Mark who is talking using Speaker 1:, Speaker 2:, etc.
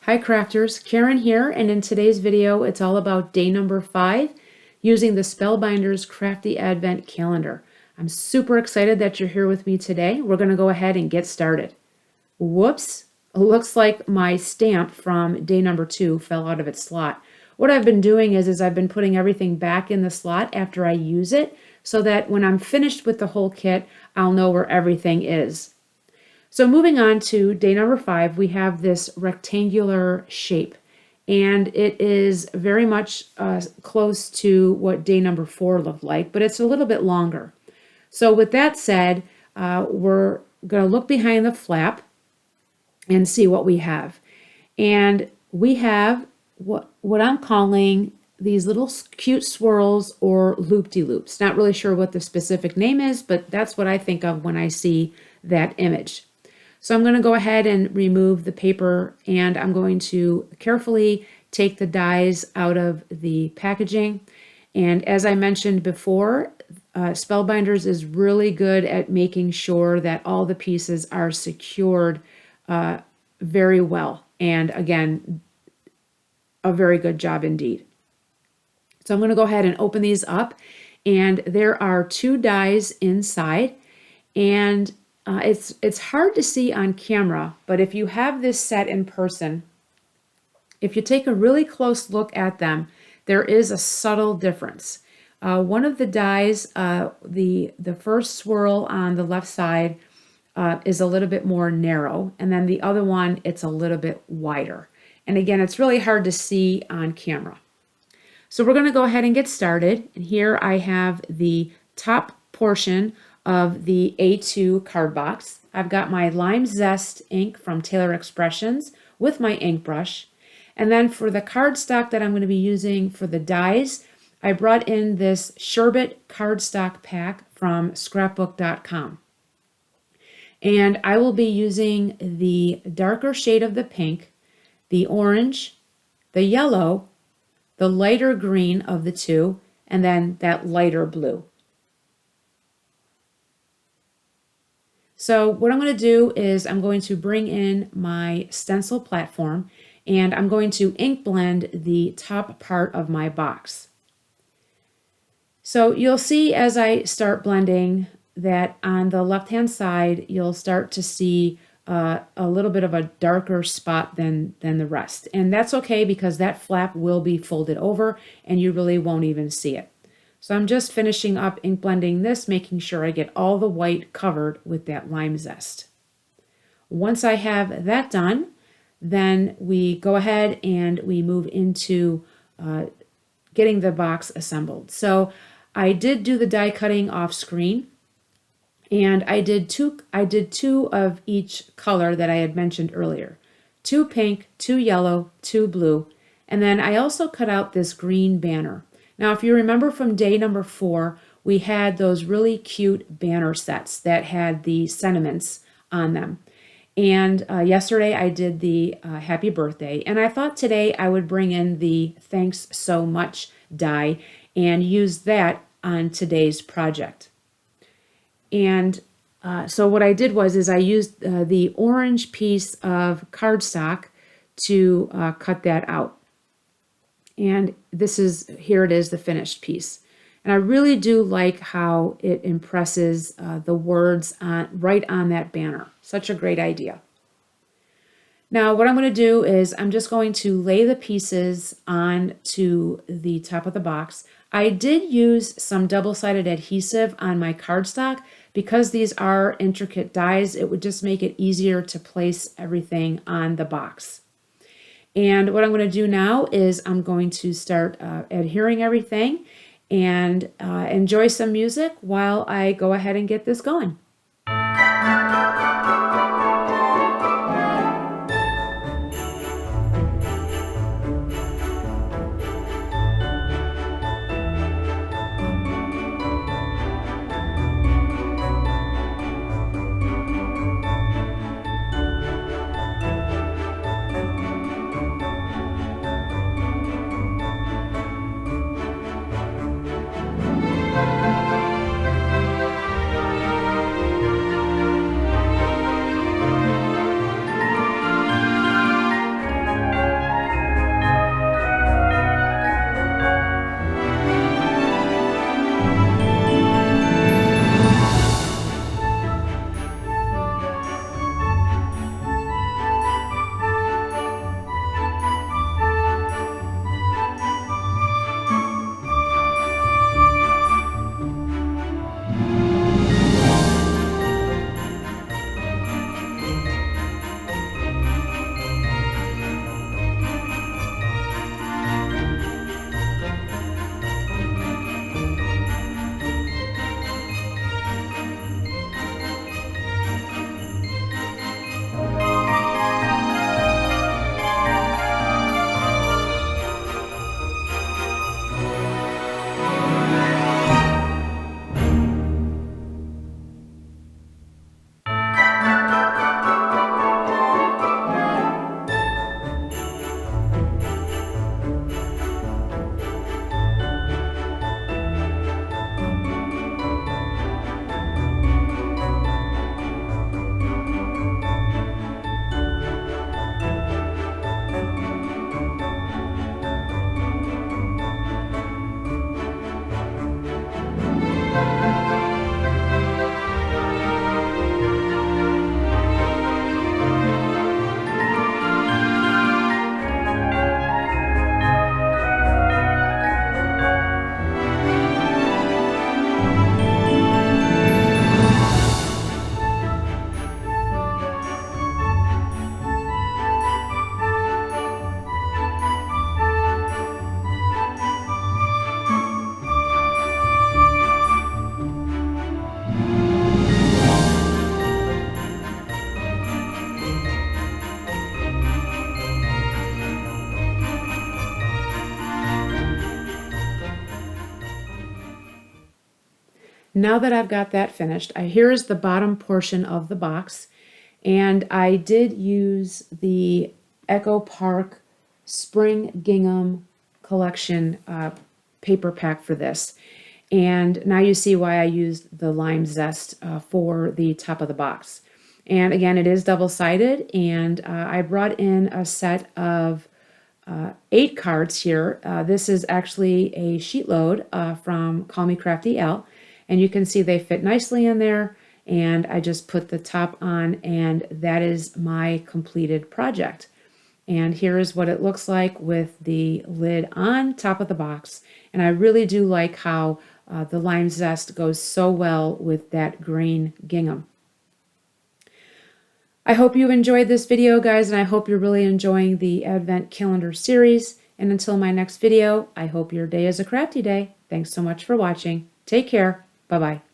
Speaker 1: Hi crafters, Karen here, and in today's video it's all about day number 5 using the Spellbinders Crafty Advent Calendar. I'm super excited that you're here with me today. We're going to go ahead and get started. Whoops, it looks like my stamp from day number 2 fell out of its slot. What I've been doing is I've been putting everything back in the slot after I use it so that when I'm finished with the whole kit, I'll know where everything is. So moving on to day number 5, we have this rectangular shape, and it is very much close to what day number 4 looked like, but it's a little bit longer. So with that said, we're going to look behind the flap and see what we have. And we have what I'm calling these little cute swirls or loop-de-loops. Not really sure what the specific name is, but that's what I think of when I see that image. So I'm going to go ahead and remove the paper, and I'm going to carefully take the dies out of the packaging. And as I mentioned before, Spellbinders is really good at making sure that all the pieces are secured very well. And again, a very good job indeed. So I'm going to go ahead and open these up, and there are 2 dies inside, and it's hard to see on camera, but if you have this set in person, if you take a really close look at them, there is a subtle difference. One of the dies, the first swirl on the left side is a little bit more narrow, and then the other one, it's a little bit wider. And again, it's really hard to see on camera. So we're going to go ahead and get started. And here I have the top portion of the A2 card box. I've got my Lime Zest ink from Taylor Expressions with my ink brush. And then for the cardstock that I'm going to be using for the dies, I brought in this Sherbet cardstock pack from scrapbook.com. And I will be using the darker shade of the pink, the orange, the yellow, the lighter green of the 2, and then that lighter blue. So what I'm going to do is I'm going to bring in my stencil platform, and I'm going to ink blend the top part of my box. So you'll see as I start blending that on the left-hand side, you'll start to see a little bit of a darker spot than the rest. And that's okay because that flap will be folded over and you really won't even see it. So I'm just finishing up ink blending this, making sure I get all the white covered with that Lime Zest. Once I have that done, then we go ahead and we move into getting the box assembled. So I did do the die cutting off screen, and I did two of each color that I had mentioned earlier. 2 pink, 2 yellow, 2 blue, and then I also cut out this green banner. Now, if you remember from day number 4, we had those really cute banner sets that had the sentiments on them. And yesterday I did the happy birthday, and I thought today I would bring in the thanks so much die and use that on today's project. And so what I did was I used the orange piece of cardstock to cut that out. And here it is, the finished piece. And I really do like how it impresses the words right on that banner. Such a great idea. Now what I'm going to do is I'm just going to lay the pieces onto the top of the box. I did use some double-sided adhesive on my cardstock because these are intricate dies. It would just make it easier to place everything on the box. And what I'm going to do now is I'm going to start adhering everything and enjoy some music while I go ahead and get this going. now that I've got that finished, here is the bottom portion of the box. And I did use the Echo Park Spring Gingham Collection paper pack for this. And now you see why I used the lime zest for the top of the box. And again, it is double-sided, and I brought in a set of 8 cards here. This is actually a sheet load from Call Me Crafty Al, and you can see they fit nicely in there, and I just put the top on, and that is my completed project. And here is what it looks like with the lid on top of the box. And I really do like how the lime zest goes so well with that green gingham. I hope you enjoyed this video, guys, and I hope you're really enjoying the Advent Calendar series. And until my next video, I hope your day is a crafty day. Thanks so much for watching. Take care. Bye-bye.